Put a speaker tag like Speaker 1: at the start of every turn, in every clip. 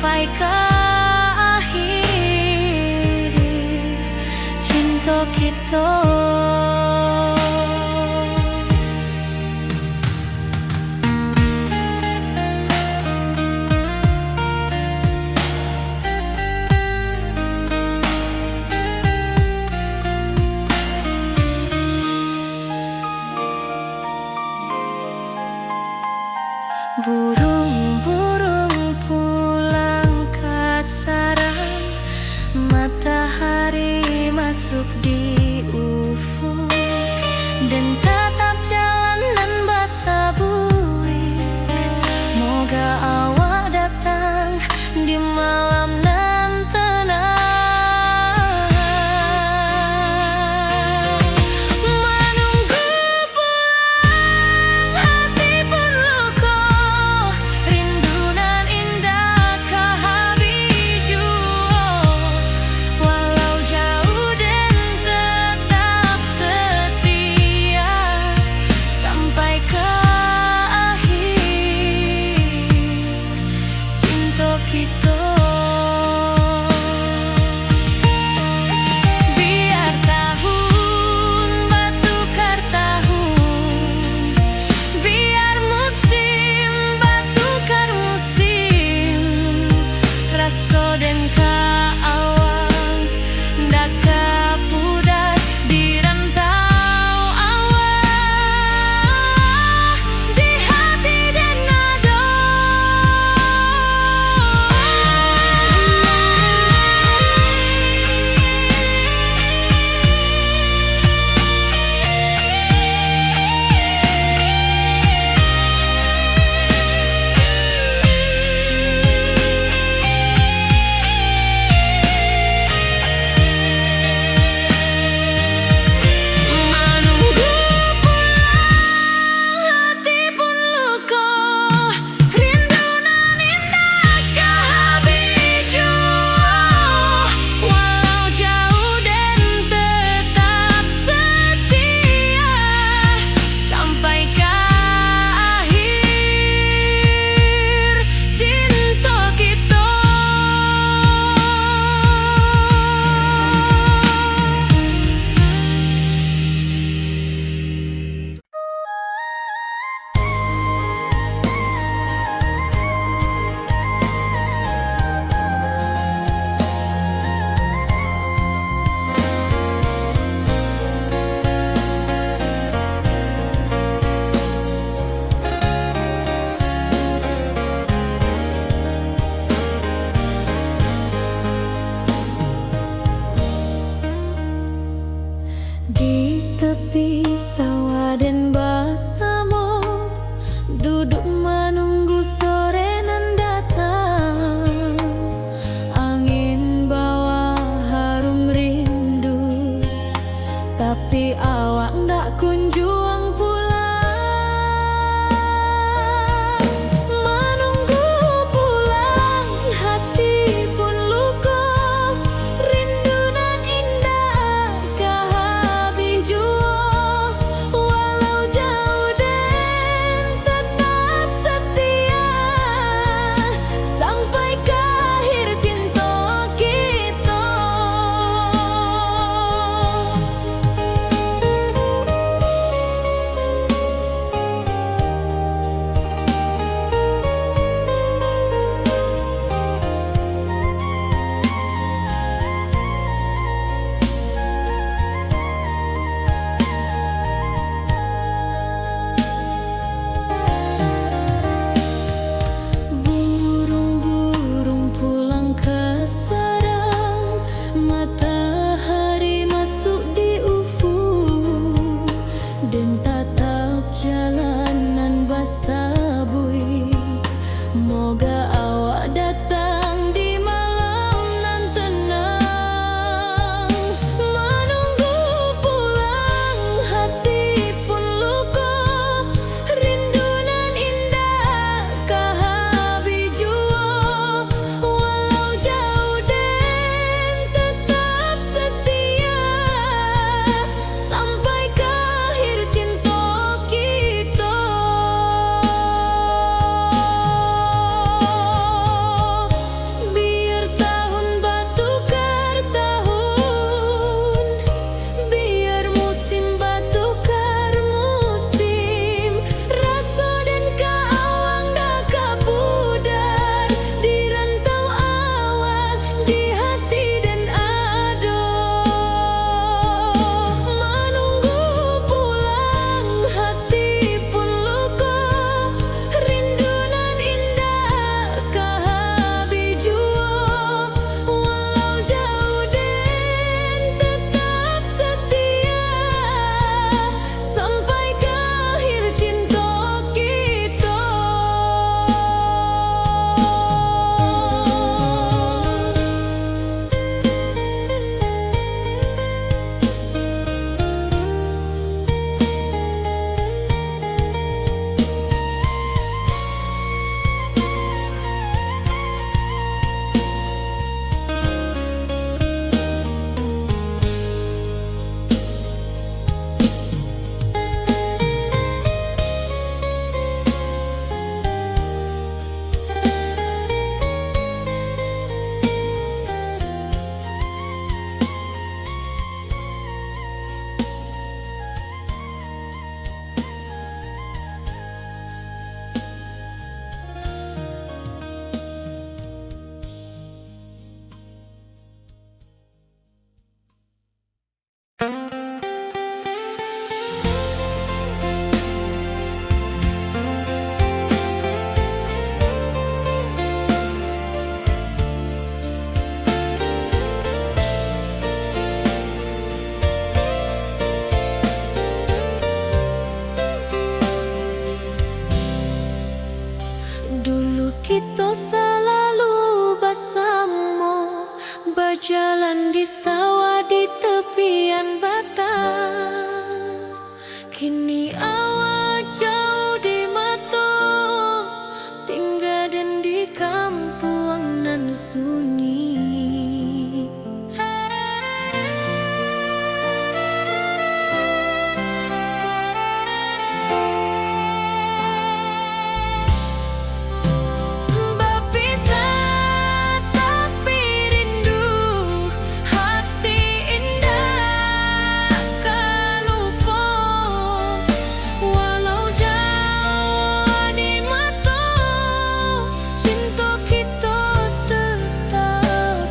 Speaker 1: sampai ke akhir cinta kita. Burung-burung pulang ke sarang, matahari masuk di ufuk, dan tatap jalanan basah buik. Moga awak datang di malam nan tenang. Menunggu pulang hati pun luka, rindu nan indah ke habiju. Walau jauh dan tetap setia sampai ke akhir cinta kita. Biar tahun batukar tahun, biar musim batukar musim, rasa dan kaawang dak kapudar di rantau awak, di hati dan nada. Menunggu pulang hati pun luka, rindu nan indah ke habiju. Walau jauh dan tetap setia sampai ke akhir cinta kita. Di tepi sawah dan bersama, duduk menunggu sore nan datang. Angin bawa harum rindu, tapi awak ndak kunjung pulang. Menunggu pulang hati pun luka, rindu nan indah ke habiju. Walau jauh dan tetap setia sampai ke akhir cinta kita. Burung-burung pulang ke sarang, matahari masuk di ufuk, dan tatap jalanan basah buik. Moga awak datang di malam nan tenang. Menunggu pulang hati pun luka, rindu nan indah ke habiju. Walau jauh dan tetap setia sampai ke akhir cinta kita. kita selalu bersama, berjalan di sawah di tepian batang. Kini awak jauh di mata, tinggal dan di kampung nan sunyi. Berpisah tapi rindu, hati indah tak lupa. Walau jauh di mata, cinta kita tetap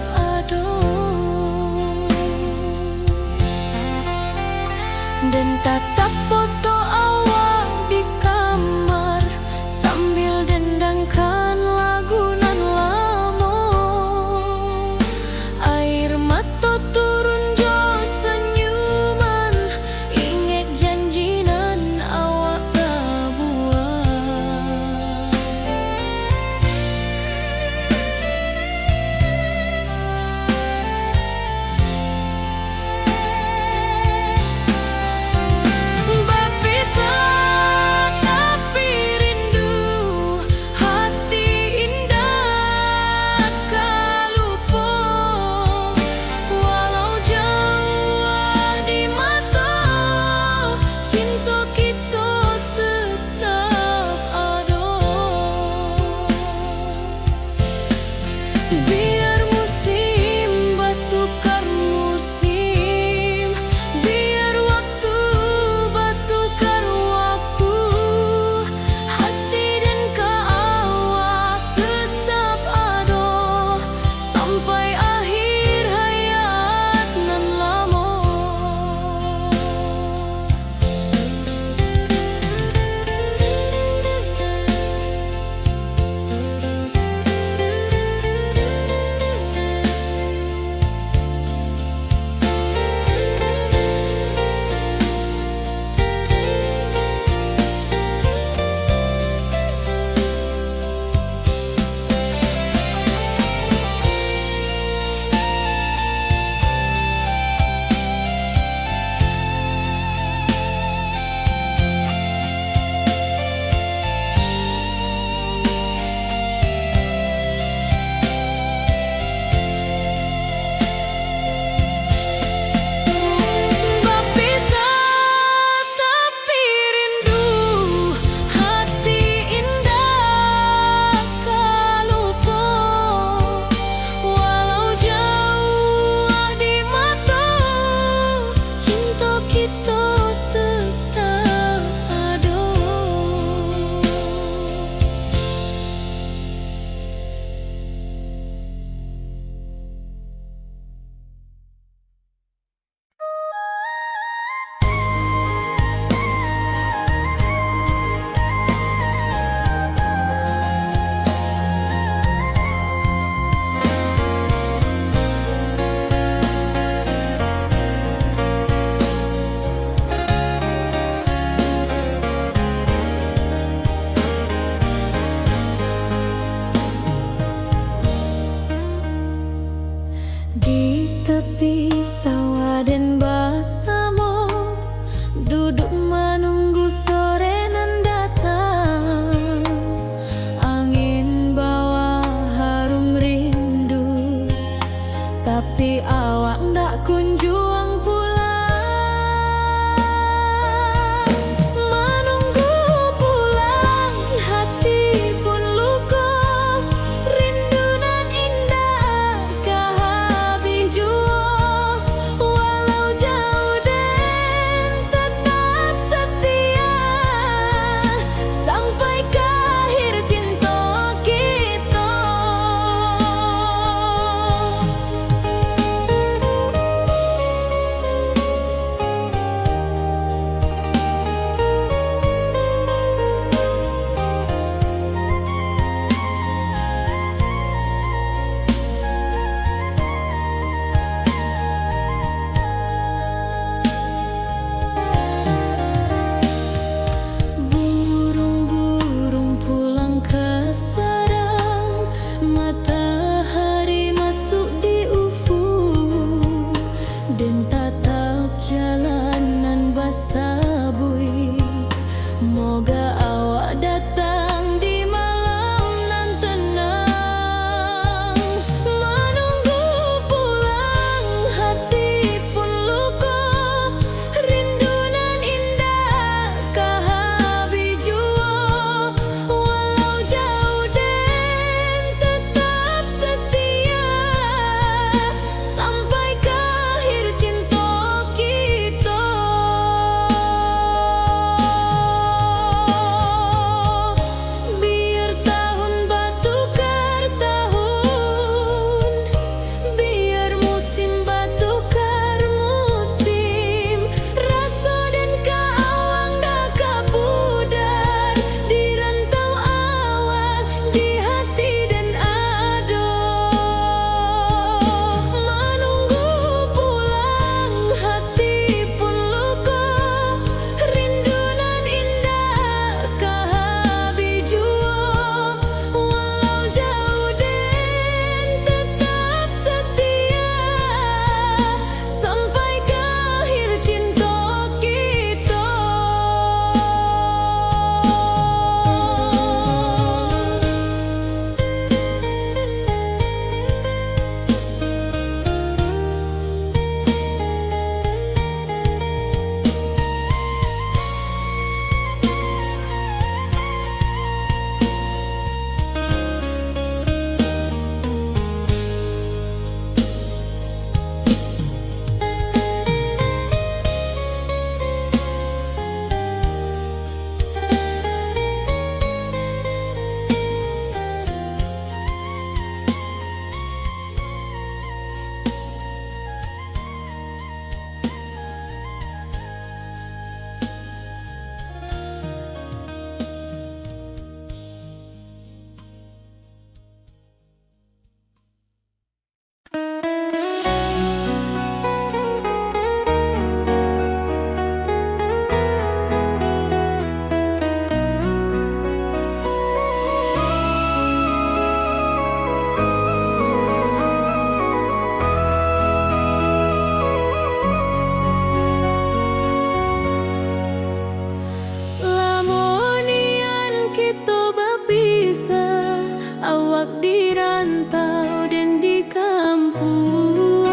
Speaker 1: di rantau dan di kampung,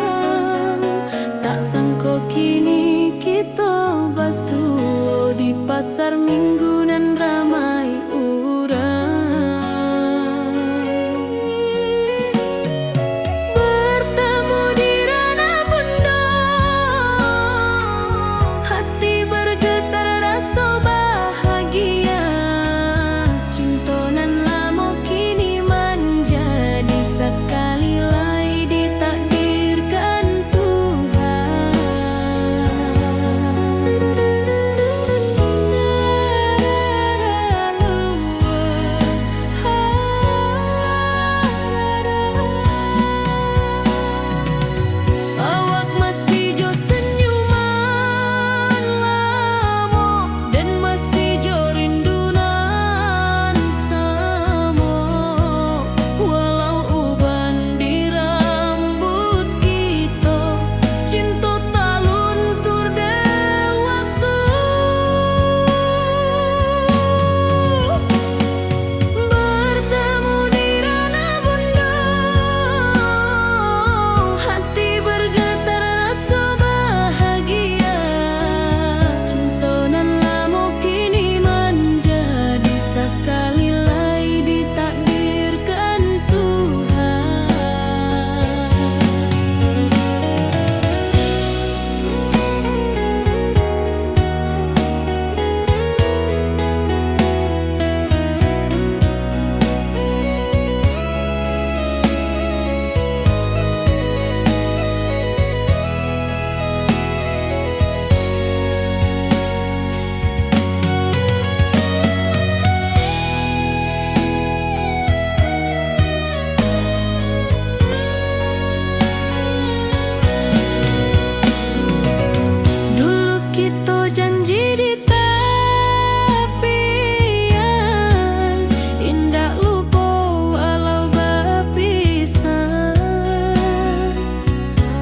Speaker 1: tak sangko kini kita basuh di pasar minggu nan ramai urang. Bertemu di ranah bunda, hati bergetar rasa bahagia. Cinta nan lama kini menjadi sekali lai ditakdirkan Tuhan. Awak masih jo senyuman lamo dan masih jo rindunan samo. Walau uban di rambut kita, cinta tak luntur de waktu. Bertemu di ranah bunda, hati bergetar rasa bahagia. Cinta nan lama kini menjadi sekali lai ditakdirkan Tuhan. Dulu kita janji di tepian, indah lupa walau berpisah.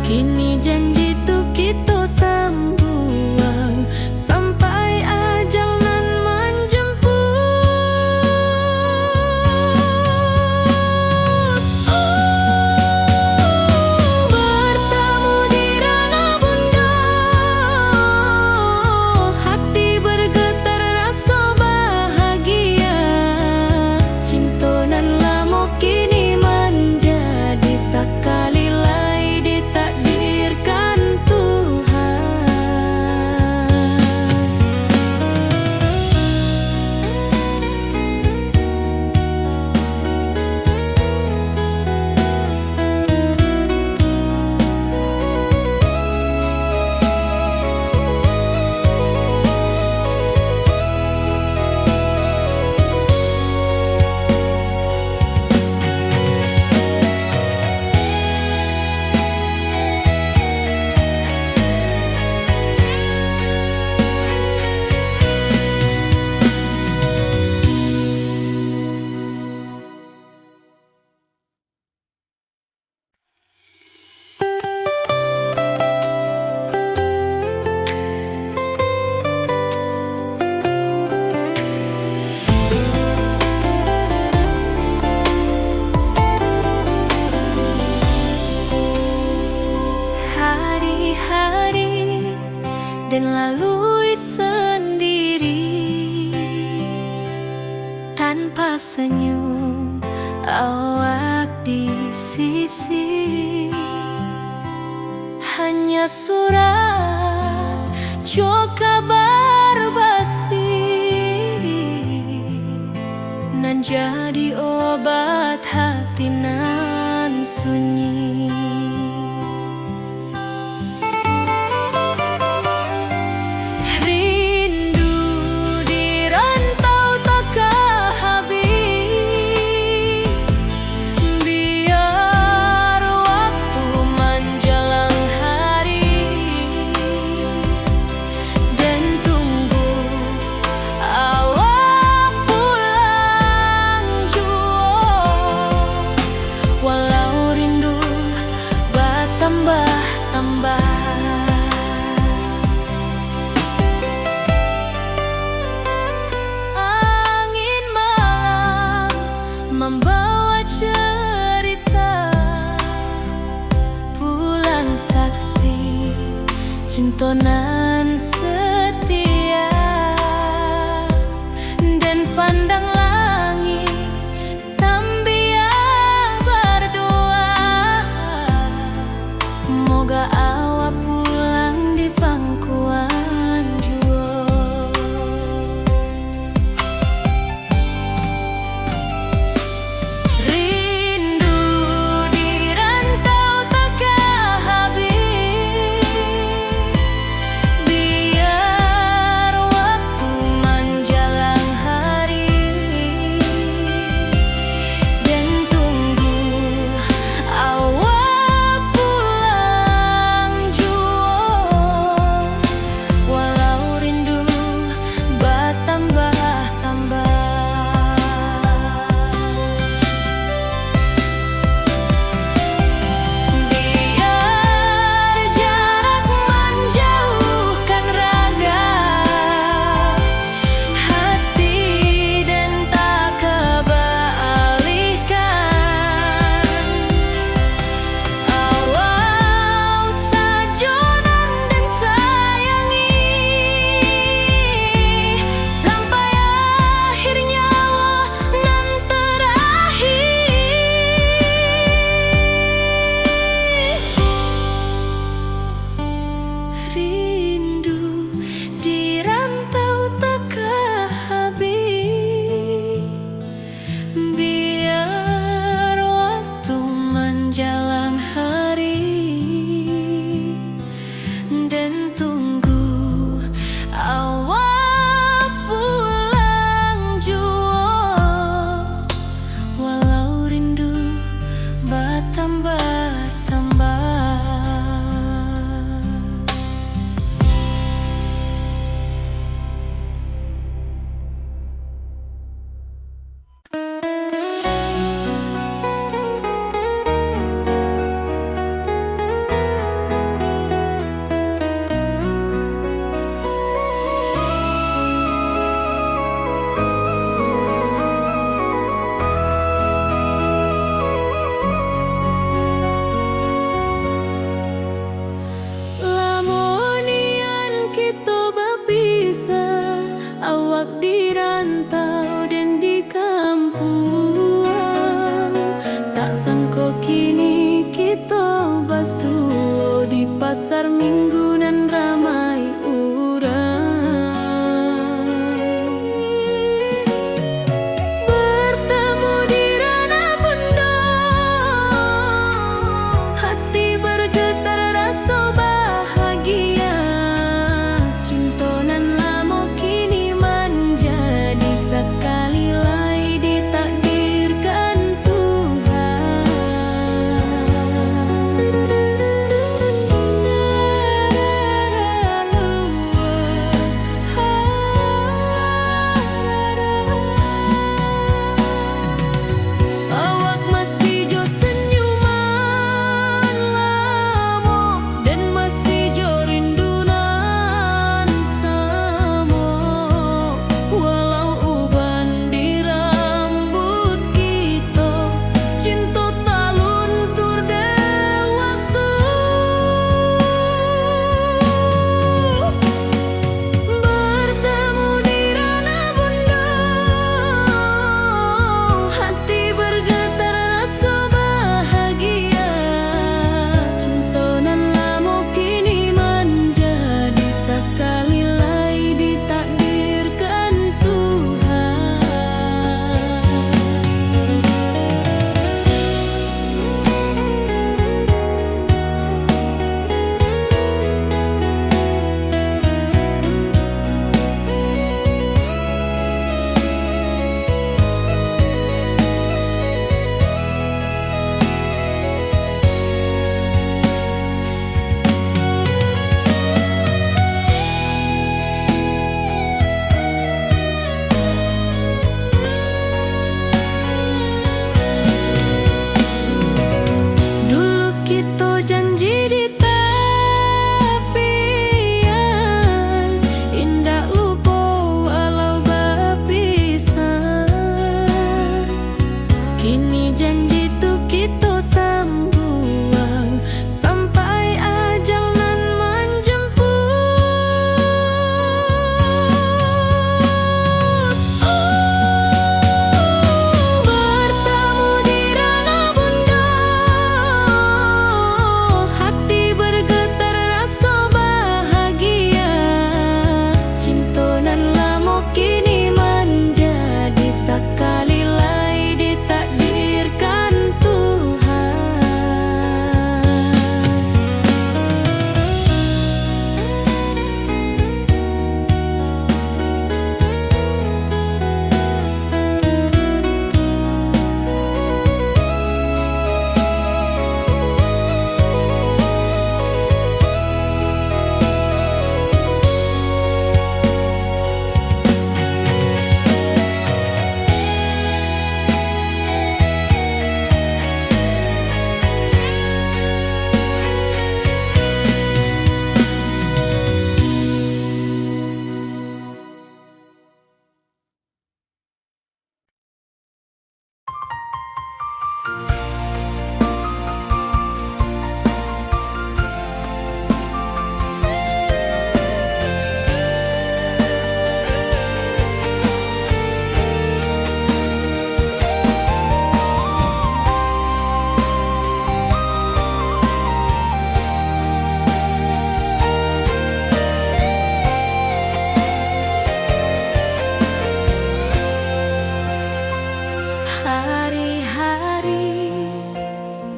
Speaker 1: Kini janji tu kita sambung sampai ajal nan menjemput. Bertemu di ranah bunda, hati bergetar rasa bahagia. Cinta nan lama kini menjadi sekali lai ditakdirkan Tuhan. Hari-hari dan lalui sendiri tanpa senyum awak di sisi. Hanya surat jo kabar basi nan jadi obat hati nan sunyi. Rindu di rantau tak habis, biar waktu menjelang hari dan tunggu awak pulang jua. Walau rindu tontonan setia, dan pandang langit sambil berdoa, moga awak pulang di pangkuan jua. Rindu di rantau takkan habis, biar waktu menjelang hari, dan tunggu awak pulang jua. Walau rindu bertambah-tambah, biar jarak menjauhkan raga, hati dan tak kebalihkan. Awal sajonan dan sayangi, sampai akhir nyawa nan terakhir. Rindu di rantau takkan habis, biar waktu menjelang hari, dan tunggu awak pulang jua. Walau rindu bertambah-tambah. Lamonian kita berpisah, awak di rantau dan di kampung. Tak sangka kini kita basuh di pasar minggu nan ramai urang. Bertemu di ranah bundok, hati bergetar rasa bahagia. Cintonan lama kini menjadi sekali lagi ditakdirkan Tuhan.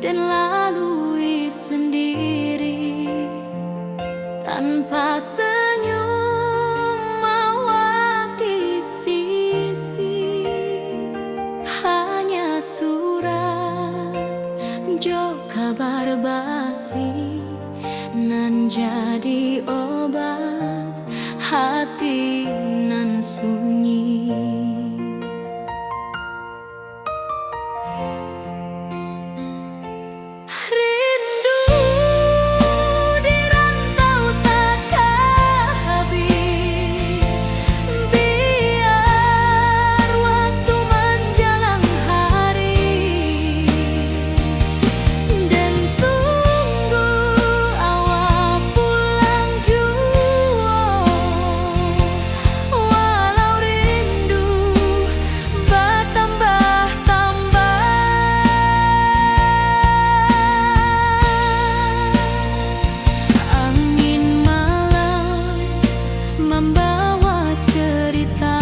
Speaker 1: dan lalui sendiri tanpa senyum awak di sisi. Hanya surat jo kabar basi nan jadi obat hati nan sunyi. Membawa cerita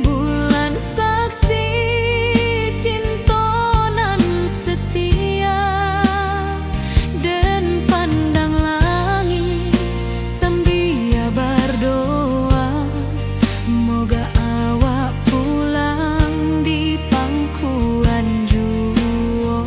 Speaker 1: bulan saksi cintonan setia, dan pandang langit sambil berdoa moga awak pulang di pangkuan jua.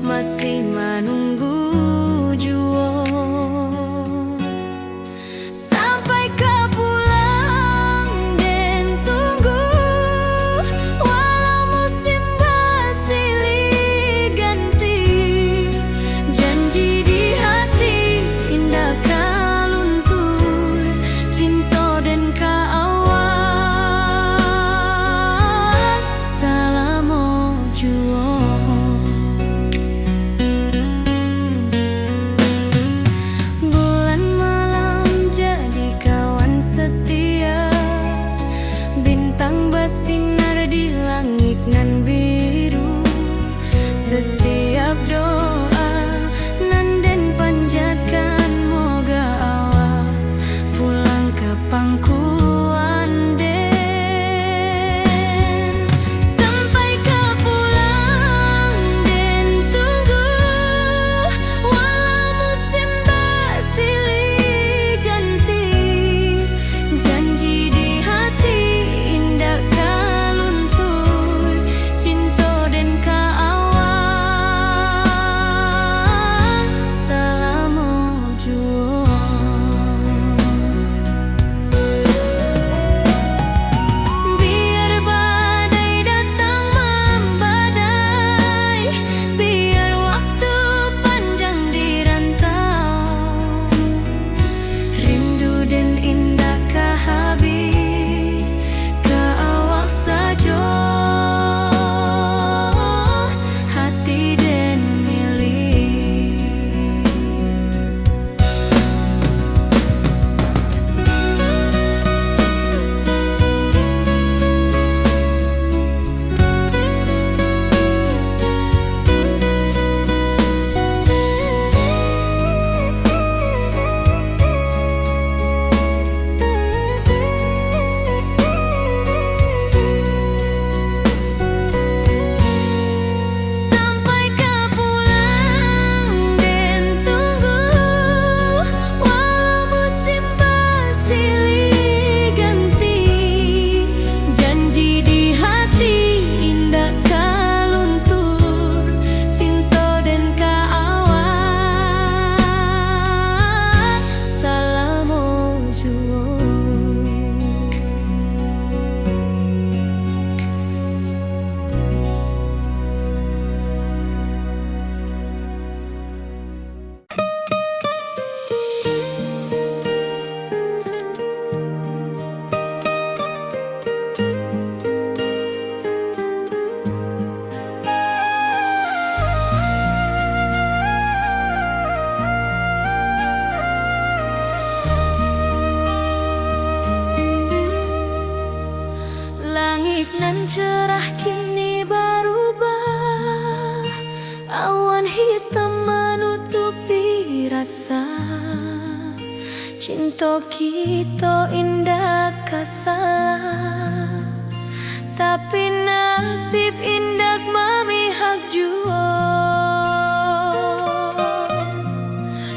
Speaker 1: masih menunggu jua sampai ke pulang den tu bersinar di langit nan biru. Setiap doa nan den panjatkan, moga awak pulang ke pangkuan den. Sampai ke pulang den tunggu, walau musim bersilih ganti. Janji di hati indah kaluntur, cinta dan ka awak selama juang. Biar badai datang membadai, biar waktu panjang dirantau, rindu dan indah ka habis ka awak saja, hati dan milih. Sampai ke pulang den tunggu, walau musim bersilih ganti. Janji di hati indah kaluntur, cinta dan ka awak selama juang. Langit nan cerah kini berubah, awan hitam menutupi rasa. Cinta kita indah kasalah, tapi nasib indah memihak jua.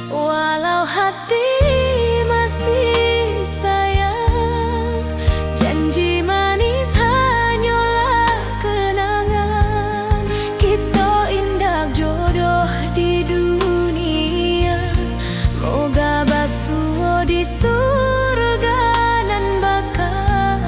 Speaker 1: Walau hati masih sayang, janji manis hanyalah kenangan. Kita indah jodoh di dunia, moga basuh di surga nan bakal.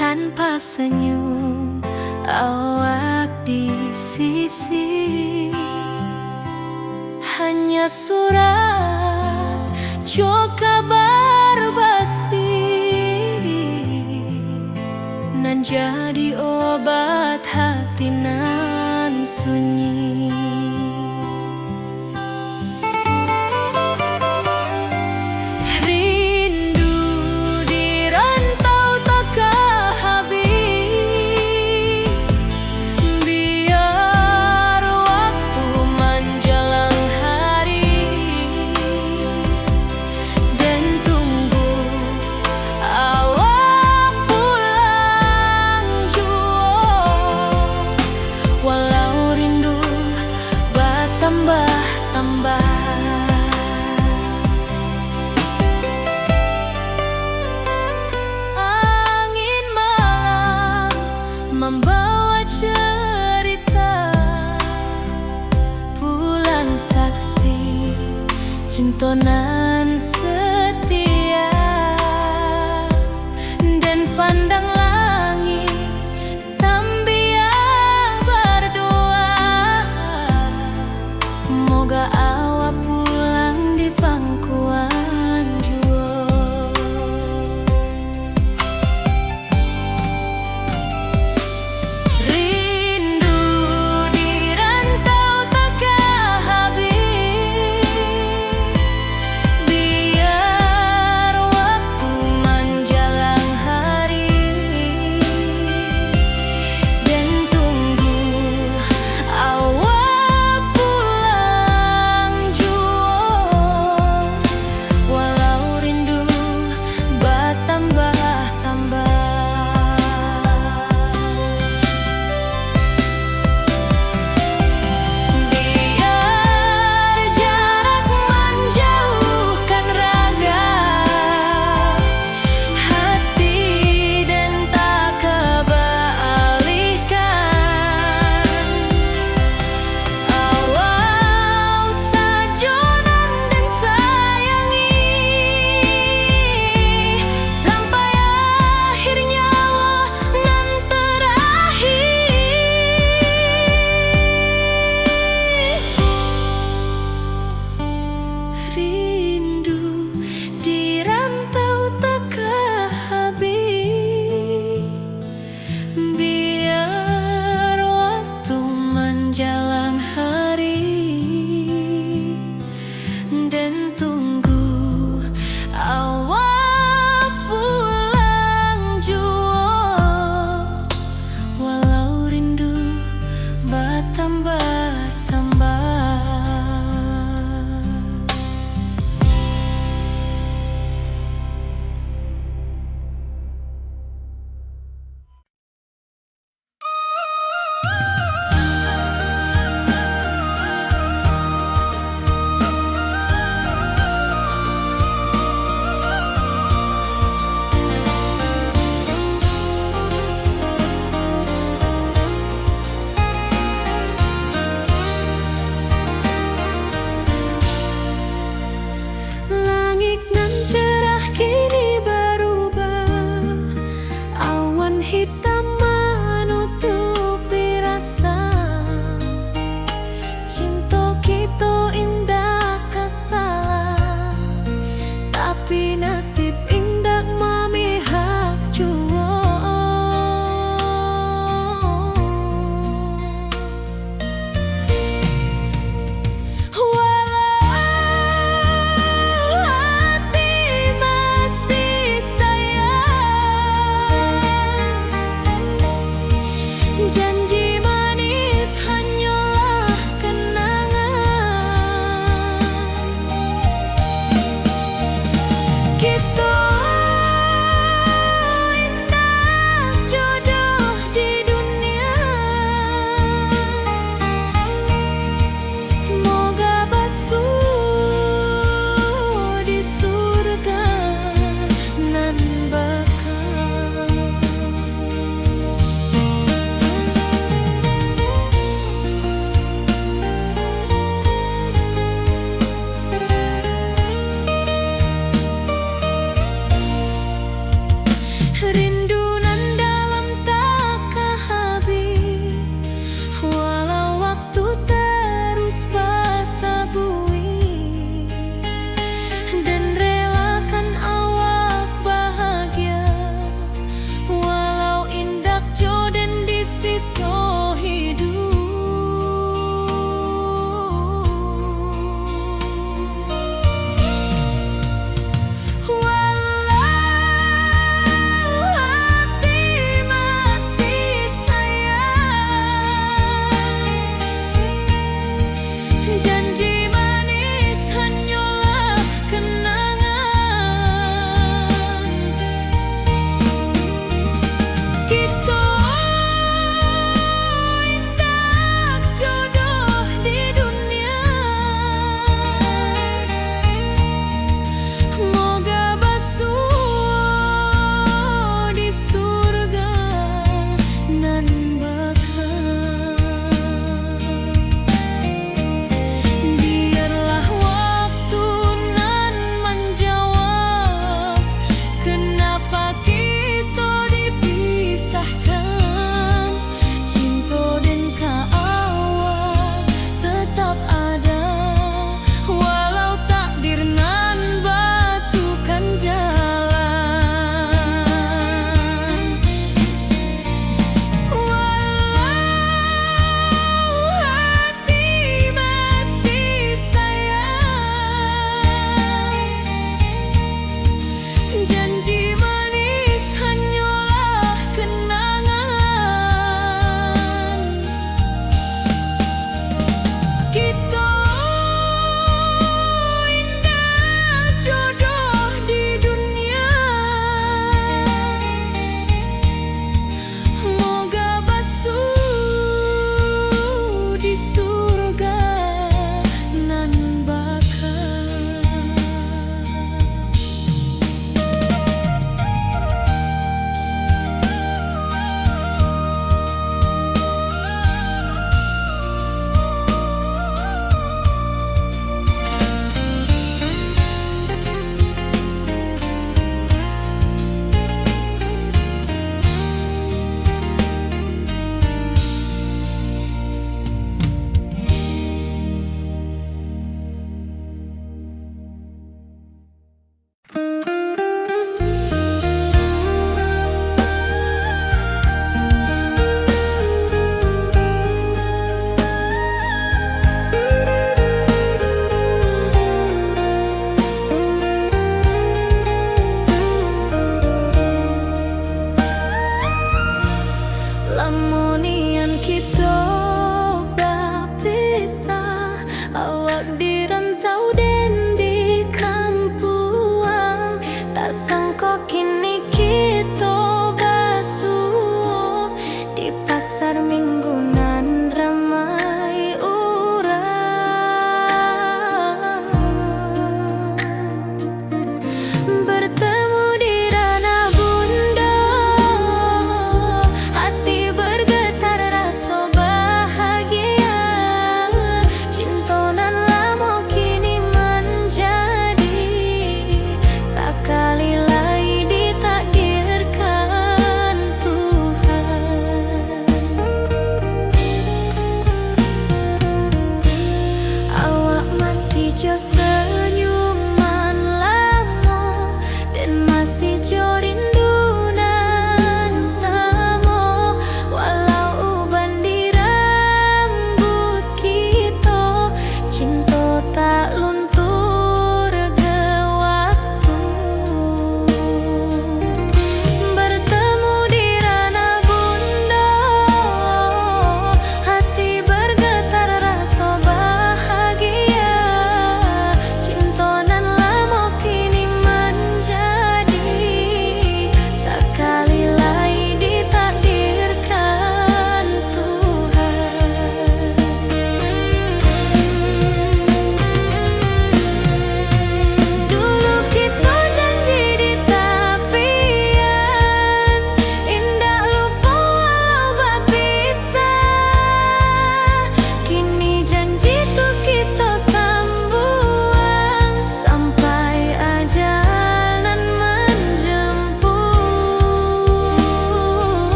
Speaker 1: tanpa senyum awak di sisi. Hanya surat jo kabar basi, nan jadi obat hati nan sunyi. Angin malam membawa cerita, bulan saksi cintonan setia, dan pandang langit sambil berdoa, moga awak pulang di pangkuan jua. Rindu di rantau tak habis,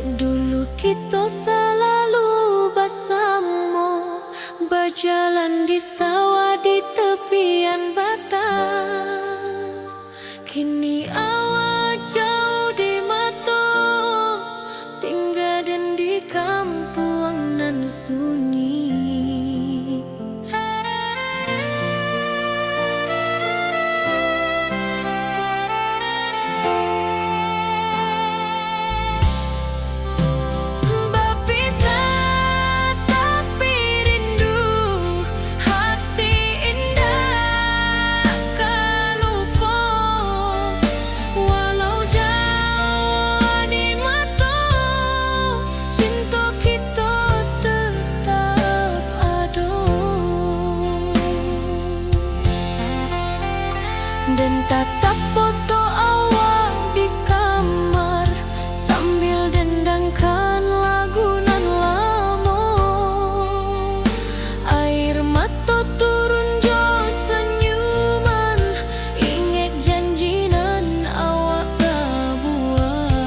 Speaker 1: Dulu kita selalu bersama, berjalan di sawah di tepian batang. Kini awak jauh di mata, tinggal dan di kampung nan sunyi. Dan tatap foto awak di kamar sambil dendangkan lagu nan lama. Air mata turun jo senyuman, ingat janji nan awak tak buat.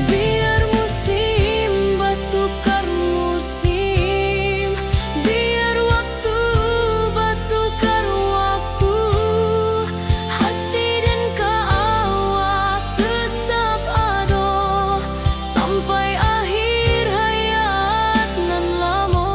Speaker 1: Biar musim bertukar musim, biar waktu bertukar waktu, hati dan awak tetap ada sampai akhir hayat nan lama.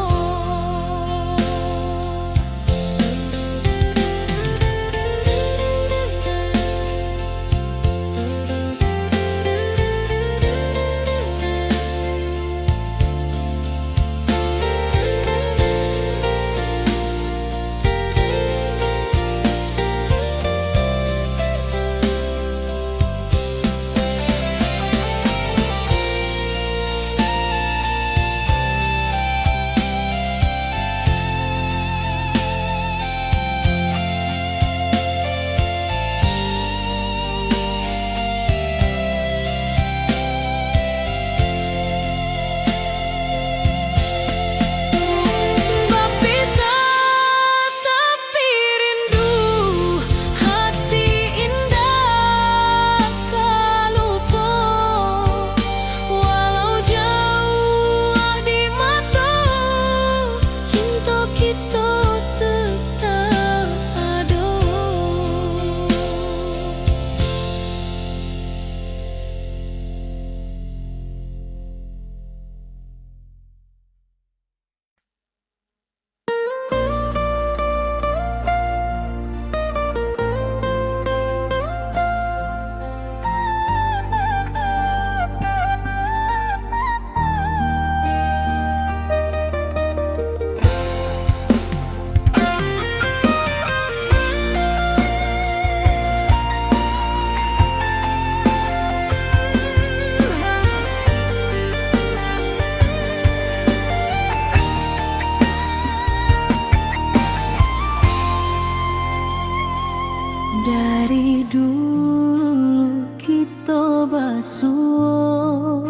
Speaker 1: Dari dulu kita basuh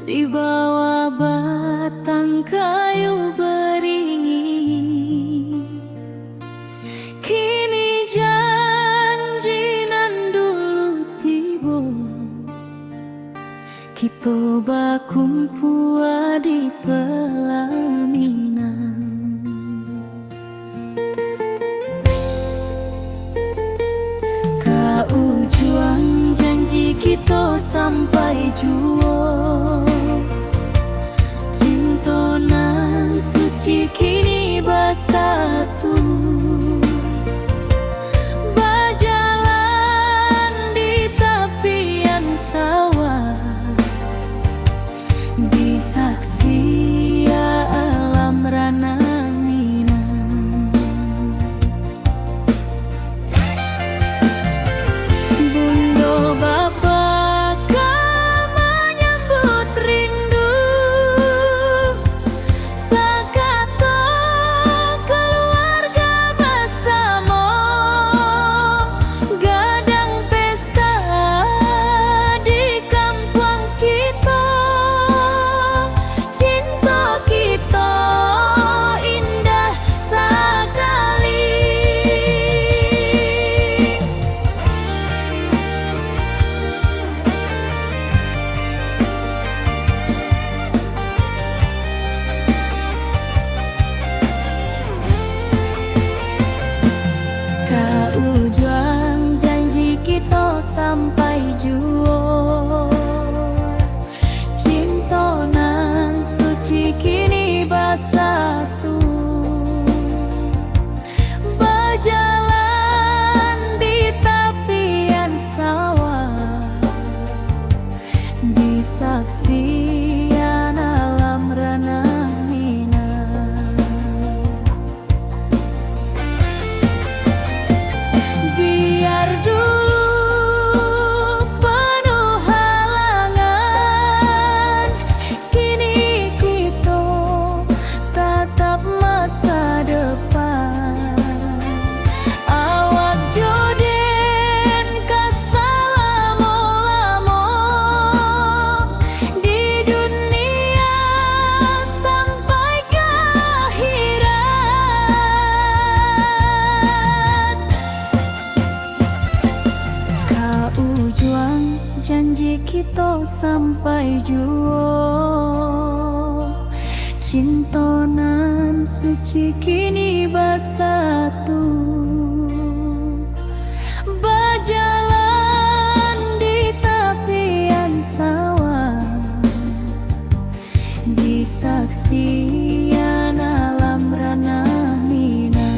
Speaker 1: di bawah batang kayu beringin. Kini janji nan dulu tiba, kita bakumpul di pelaminan. Juang janji kita sampai jua, cinta nan suci kini bersatu, berjalan di tepian sawah, disaksi alam rana. sampai jua. Cinta nan suci kini bersatu, berjalan di tepian sawah, di saksian alam ranah minang. Biar dulu penuh halangan, kini kita tatap masa depan. Awak joden kasalamu-lamu di dunia sampai ke akhirat. Kau juang janji kita sampai jua. Cinta nan suci kini bersatu, berjalan di tepian sawah, di saksian alam ranah minang.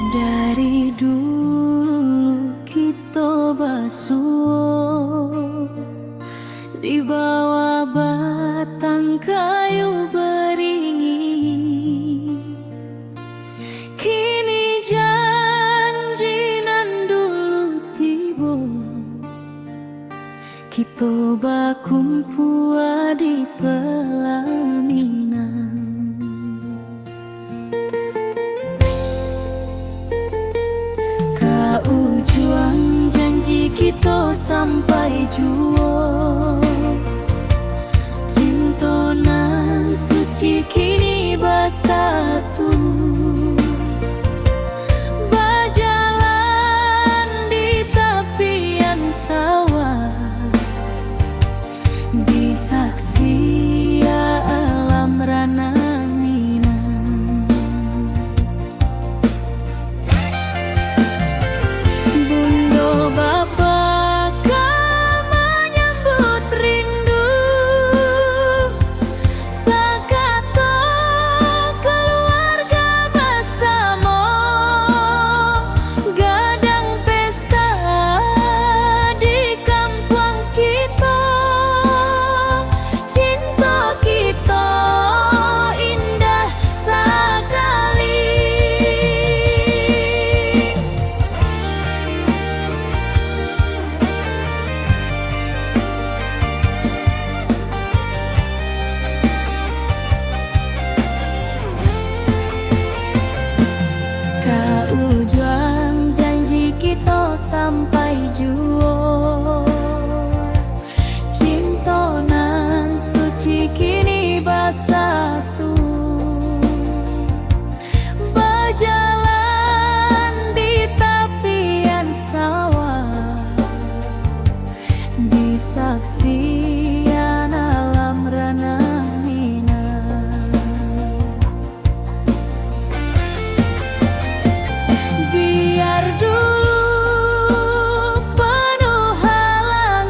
Speaker 1: Dari dulu kita basuh di bawah batang kayu beringin. Kini janji nan dulu tiba, kita bakumpul di pelaminan. Kau juang janji kita sampai jua. Cinta nan suci kini bersatu, berjalan di tepian sawah, di saksian alam ranah minang. Bunda bapa kau menyambut rindu, sakato keluarga bersama, gadang pesta di kampung kita. Cinta kita indah sekali. Kau juang janji kita sampai jua. Cinta nan suci kini bersatu, berjalan di tepian sawah, di saksian alam ranah minang. Biar dulu penuh halangan,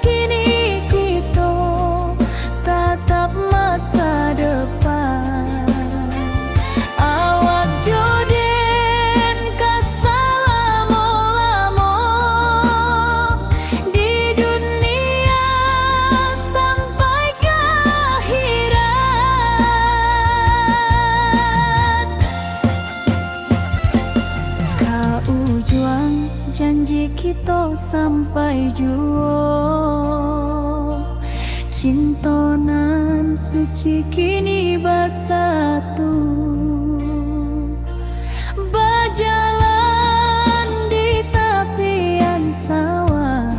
Speaker 1: kini kita tatap masa depan. Awak joden kasalamu-lamu di
Speaker 2: janji kita sampai juo, cintonan suci kini bersatu, berjalan di tepian sawah,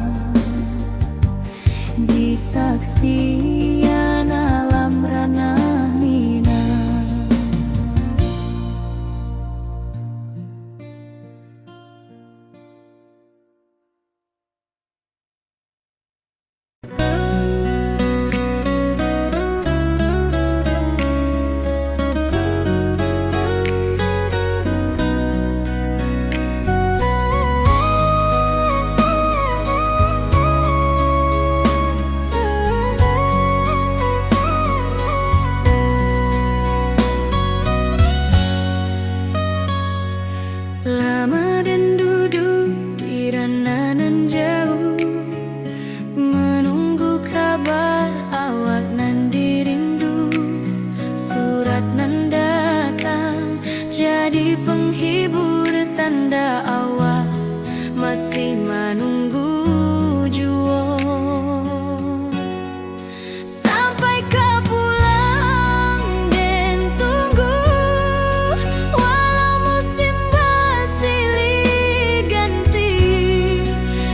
Speaker 2: disaksikan alam ranah minang.
Speaker 1: Lama dan duduk di ranah jauh, menunggu kabar awak nan dirindu. Surat nan datang jadi penghibur, tanda awak masih menunggu juo. Sampai kau pulang dan tunggu, walau musim bersilih ganti.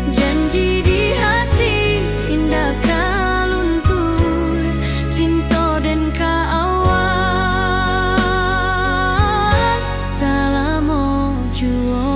Speaker 1: Janji di hati indah kau luntur, cinta dan kau awak. Salamo juo.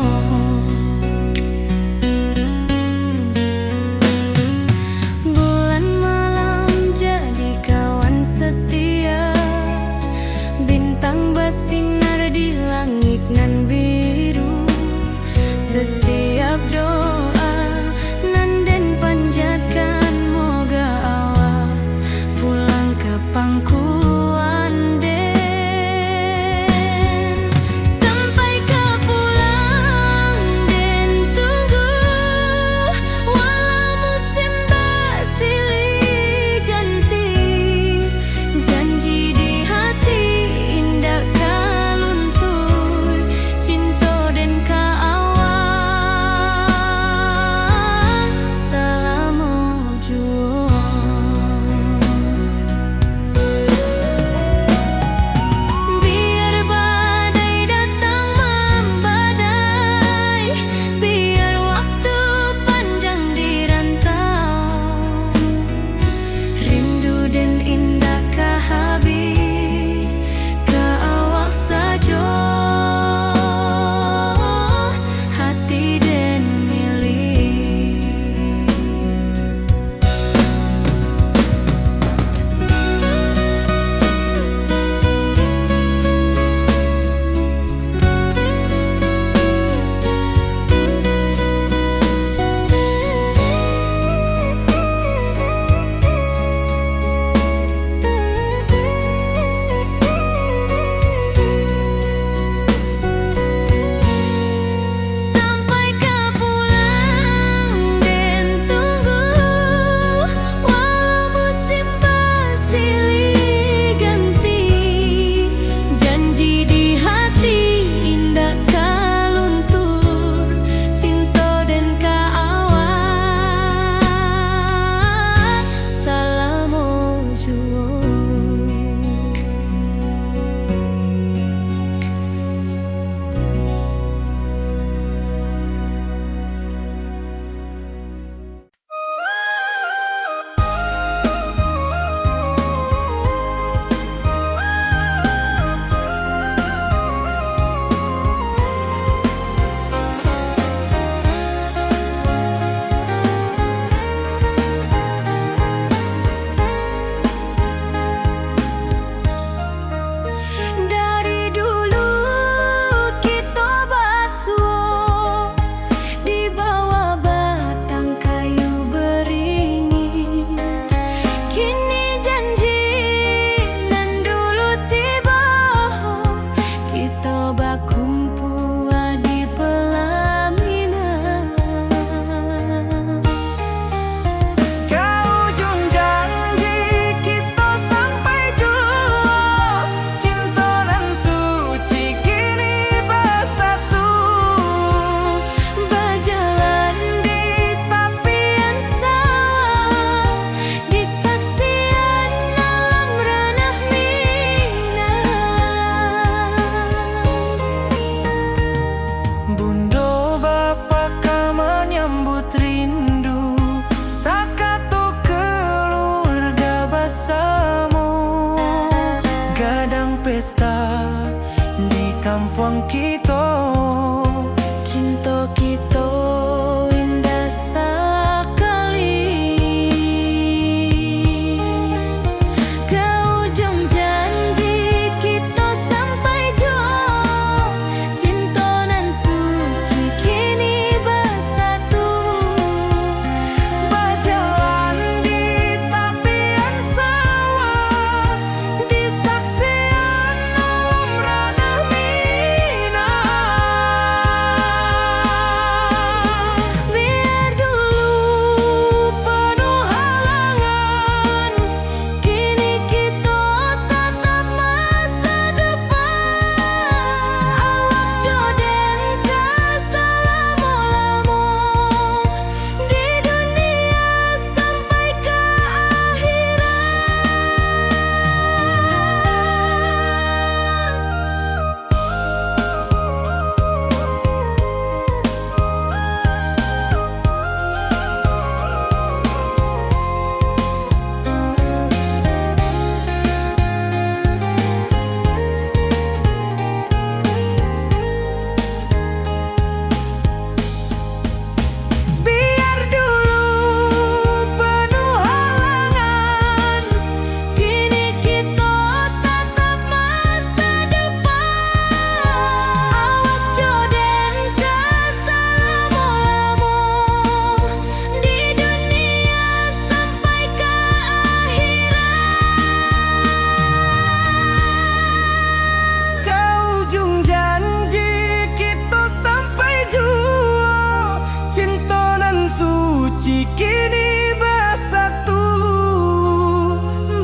Speaker 3: suci kini bersatu.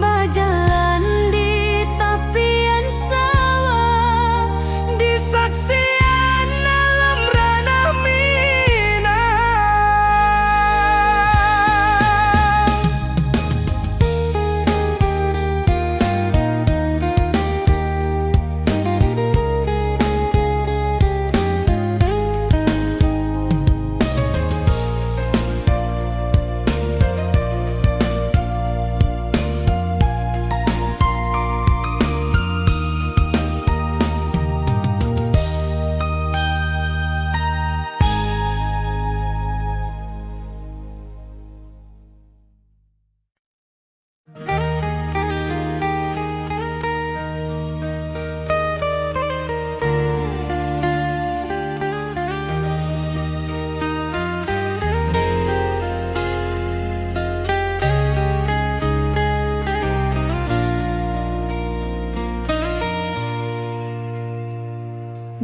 Speaker 1: Berjalan di tepian sawah,
Speaker 3: Di saksian alam ranah Minang.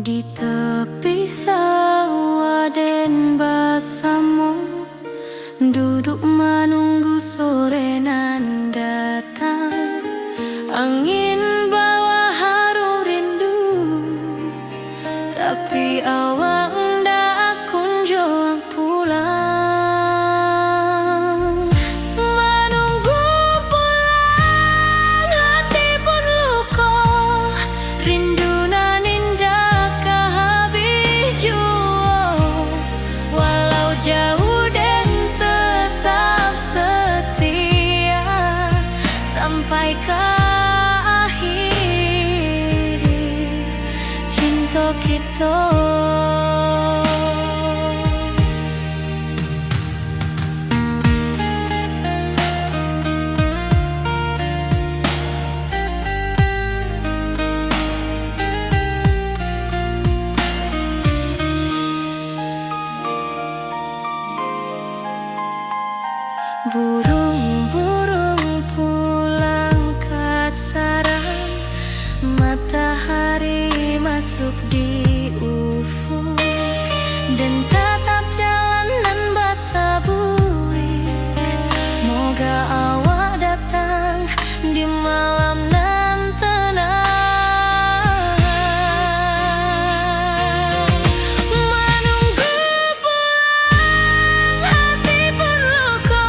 Speaker 2: Di tepi sawah den basamu, duduk menunggu sore nan datang. Angin bawa harum rindu, tapi awak ndak kunjung pulang. Menunggu pulang hati pun luka, rindu nan indah kehabis jua. Walau jauh dan tetap setia sampai ke akhir cinta kita. Burung-burung pulang ke sarang, matahari masuk di ufuk, dan tatap jalanan basah buik. Moga awak datang di malam nan tenang. Menunggu pulang hati pun luka,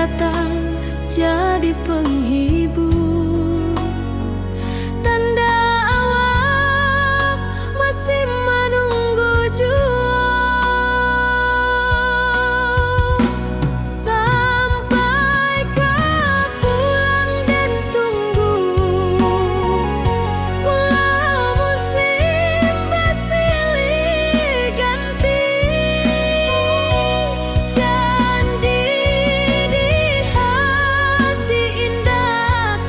Speaker 2: datang jadi penghibur, tanda awal masih menunggu jua. Sampai kau pulang dan tunggu, mula musim bersilih ganti. Janji di hati indah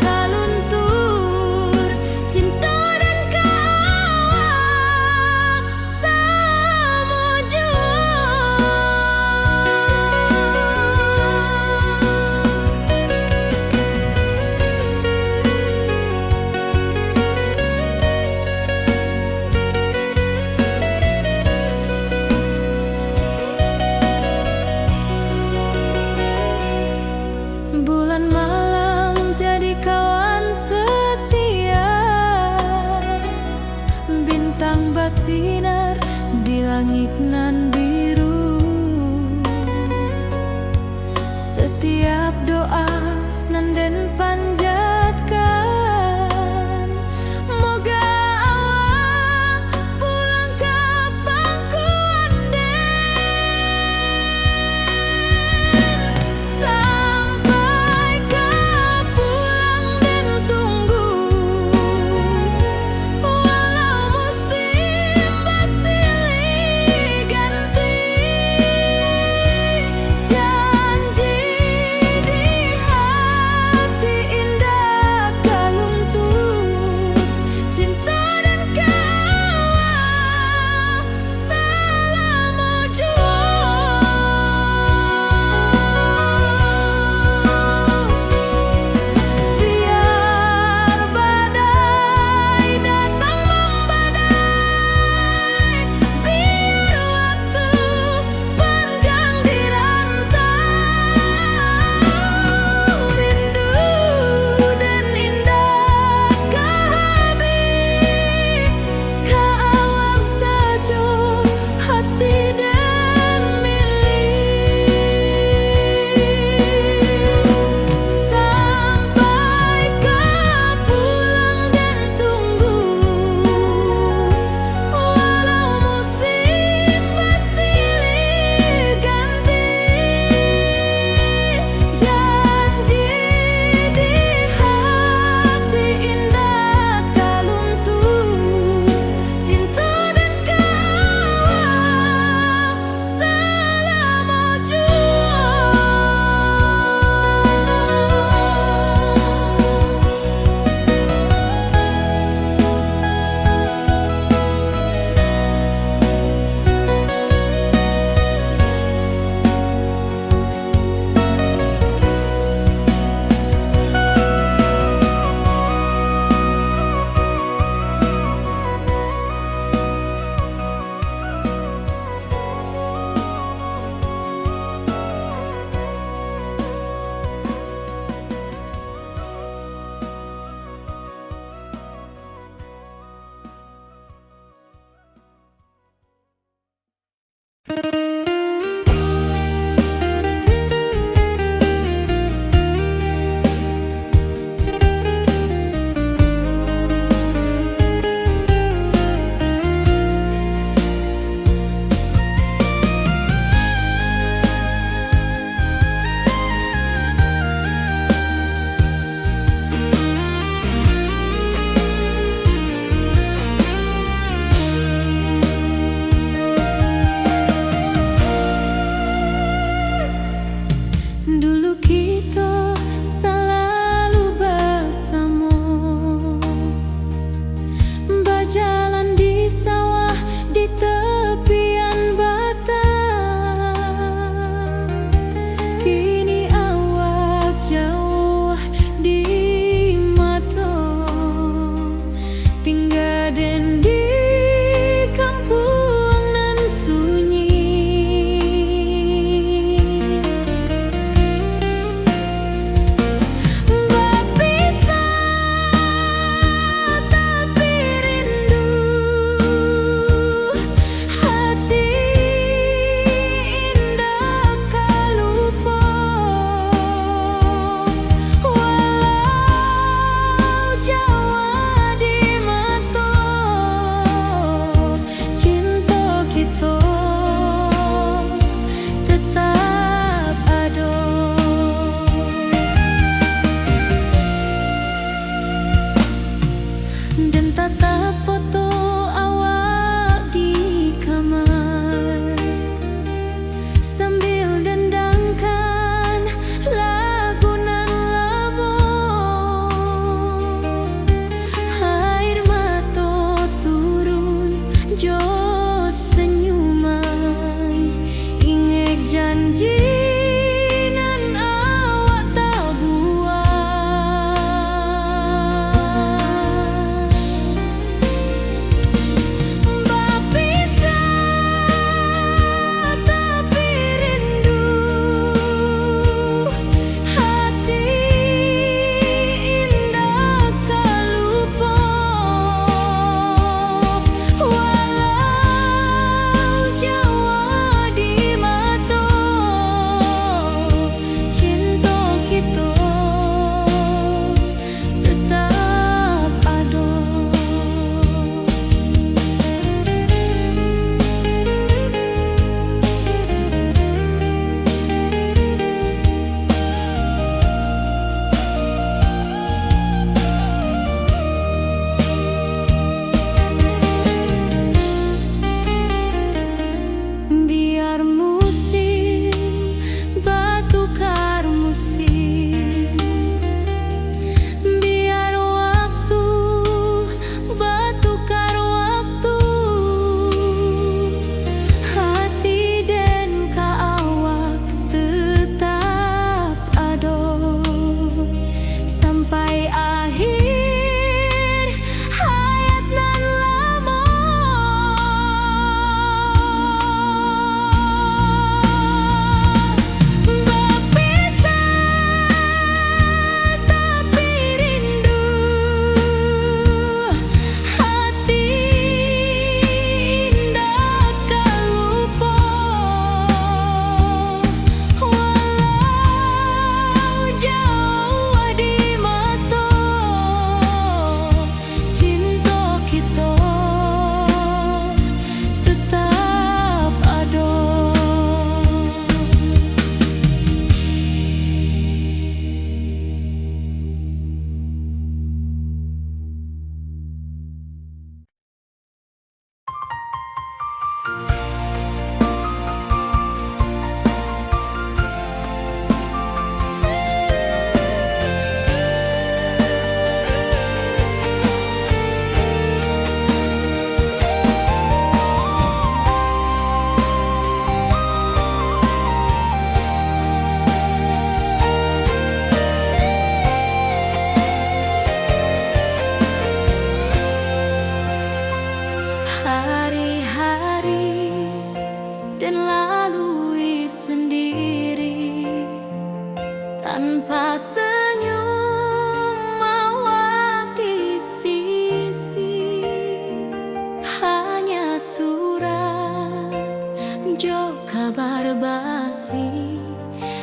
Speaker 2: kabar basi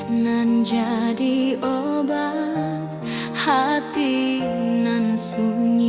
Speaker 2: nan jadi obat hati nan sunyi.